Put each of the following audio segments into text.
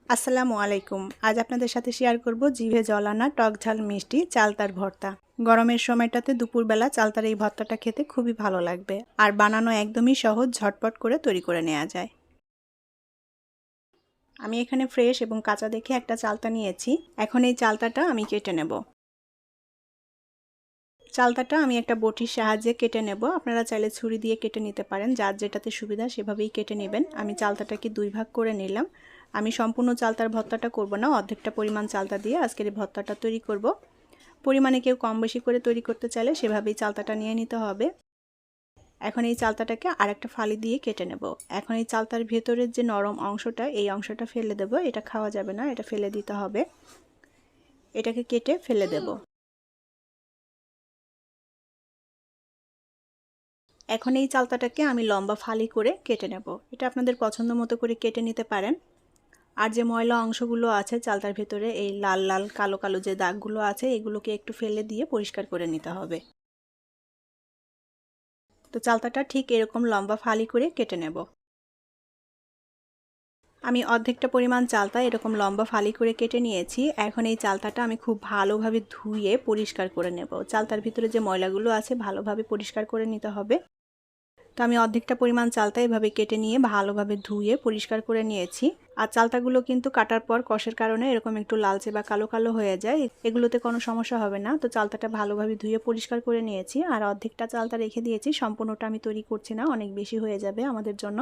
আসসালামু আলাইকুম। আজ আপনাদের সাথে শেয়ার করব জিভে জল আনা টক ঝাল মিষ্টি চালতার ভর্তা। গরমের সময়টাতে দুপুরবেলা চালতার এই ভর্তাটা খেতে খুবই ভালো লাগবে, আর বানানো একদমই সহজ, ঝটপট করে তৈরি করে নেওয়া যায়। আমি এখানে ফ্রেশ এবং কাঁচা দেখে একটা চালতা নিয়েছি। এখন এই চালতাটা আমি কেটে নেব। চালতাটা আমি একটা বটির সাহায্যে কেটে নেব। আপনারা চাইলে ছুরি দিয়ে কেটে নিতে পারেন, যার যেটাতে সুবিধা সেভাবেই কেটে নেবেন। আমি চালতাটাকে দুই ভাগ করে নিলাম। আমি সম্পূর্ণ চালতার ভর্তাটা করব না, অর্ধেকটা পরিমাণ চালতা দিয়ে আজকের এই ভর্তাটা তৈরি করব। পরিমাণে কেউ কম বেশি করে তৈরি করতে চাইলে সেভাবেই চালতাটা নিয়ে নিতে হবে। এখন এই চালতাটাকে আরেকটা ফালি দিয়ে কেটে নেব। এখন এই চালতার ভেতরের যে নরম অংশটা, এই অংশটা ফেলে দেব। এটা খাওয়া যাবে না, এটা ফেলে দিতে হবে। এটাকে কেটে ফেলে দেব। এখন এই চালতাটাকে আমি লম্বা ফালি করে কেটে নেব। এটা আপনাদের পছন্দ মতো করে কেটে নিতে পারেন। আর যে ময়লা অংশগুলো আছে চালতার ভেতরে, এই লাল লাল কালো কালো যে দাগগুলো আছে, এগুলোকে একটু ফেলে দিয়ে পরিষ্কার করে নিতে হবে। তো চালতাটা ঠিক এরকম লম্বা ফালি করে কেটে নেব। আমি অর্ধেকটা পরিমাণ চালতা এরকম লম্বা ফালি করে কেটে নিয়েছি। এখন এই চালতাটা আমি খুব ভালোভাবে ধুয়ে পরিষ্কার করে নেব। চালতার ভিতরে যে ময়লাগুলো আছে ভালোভাবে পরিষ্কার করে নিতে হবে। তো আমি অর্ধেকটা পরিমাণ চালতা এভাবে কেটে নিয়ে ভালোভাবে ধুয়ে পরিষ্কার করে নিয়েছি। আর চালতাগুলো কিন্তু কাটার পর কষের কারণে এরকম একটু লালচে বা কালো কালো হয়ে যায়, এগুলোতে কোনো সমস্যা হবে না। তো চালতাটা ভালোভাবে ধুয়ে পরিষ্কার করে নিয়েছি। আর অর্ধেকটা চালতা রেখে দিয়েছি, সম্পূর্ণটা আমি তৈরি করছি না, অনেক বেশি হয়ে যাবে আমাদের জন্য।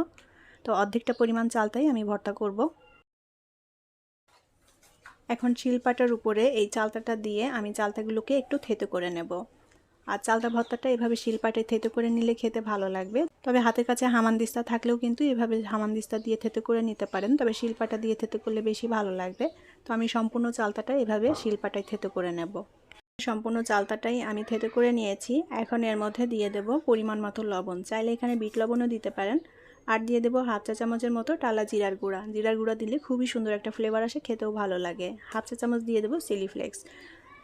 তো অর্ধেকটা পরিমাণ চালতাই আমি ভর্তা করব। এখন শিলপাটার উপরে এই চালতাটা দিয়ে আমি চালতাগুলোকে একটু থেতো করে নেব। আর চালতা ভর্তাটা এভাবে শিলপাটে থেতো করে নিলে খেতে ভালো লাগবে। তবে হাতের কাছে হামানদিস্তা থাকলেও কিন্তু এভাবে হামানদিস্তা দিয়ে থেতো করে নিতে পারেন, তবে শিলপাটা দিয়ে থেতো করলে বেশি ভালো লাগবে। তো আমি সম্পূর্ণ চালতাটা এভাবে শিলপাটায় থেতো করে নেব। সম্পূর্ণ চালতাটাই আমি থেতো করে নিয়েছি। এখন এর মধ্যে দিয়ে দেব পরিমাণ মতো লবণ, চাইলে এখানে বিট লবণও দিতে পারেন। আর দিয়ে দেবো হাফ চা চামচের মতো টালা জিরার গুঁড়া। জিরার গুঁড়া দিলে খুবই সুন্দর একটা ফ্লেভার আসে, খেতেও ভালো লাগে। হাফ চা চামচ দিয়ে দেবো চিলি ফ্লেক্স।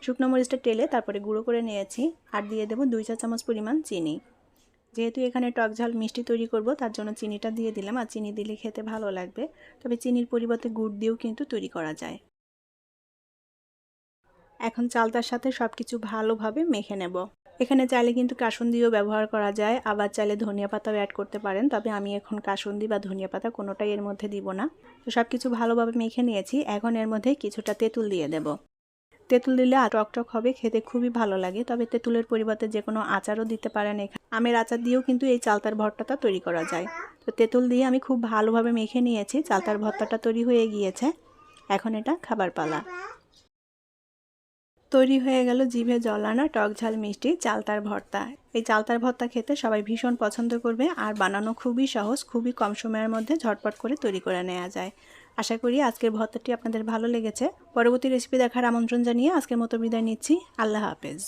শুকনো মরিচটা টেলে তারপরে গুঁড়ো করে নিয়েছি। আর দিয়ে দেবো 2 চা চামচ পরিমাণ চিনি। যেহেতু এখানে টক ঝাল মিষ্টি তৈরি করব, তার জন্য চিনিটা দিয়ে দিলাম। আর চিনি দিলে খেতে ভালো লাগবে, তবে চিনির পরিবর্তে গুড় দিয়েও কিন্তু তৈরি করা যায়। এখন চালতার সাথে সব কিছু ভালোভাবে মেখে নেব। এখানে চাইলে কিন্তু কাসুন্দিও ব্যবহার করা যায়, আবার চাইলে ধনিয়া পাতাও অ্যাড করতে পারেন, তবে আমি এখন কাসুন্দি বা ধনিয়া পাতা কোনোটাই এর মধ্যে দিব না। তো সব কিছু ভালোভাবে মেখে নিয়েছি। এখন এর মধ্যে কিছুটা তেঁতুল দিয়ে দেব। তেঁতুল দিলে টকটক হবে, খেতে খুবই ভালো লাগে। তবে তেঁতুলের পরিবর্তে যে কোনো আচারও দিতে পারেন। এখানে আমের আচার দিয়েও কিন্তু এই চালতার ভর্তাটা তৈরি করা যায়। তো তেঁতুল দিয়ে আমি খুব ভালোভাবে মেখে নিয়েছি। চালতার ভর্তাটা তৈরি হয়ে গিয়েছে। এখন এটা খাবার পালা। তৈরি হয়ে গেল জিভে জল আনা টক ঝাল মিষ্টি চালতার ভর্তা। এই চালতার ভর্তা খেতে সবাই ভীষণ পছন্দ করবে, আর বানানো খুবই সহজ, খুবই কম সময়ের মধ্যে ঝটপট করে তৈরি করে নেওয়া যায়। আশা করি আজকের ভর্তাটি আপনাদের ভালো লেগেছে। পরবর্তী রেসিপি দেখার আমন্ত্রণ জানিয়ে আজকের মতো বিদায় নিচ্ছি। আল্লাহ হাফেজ।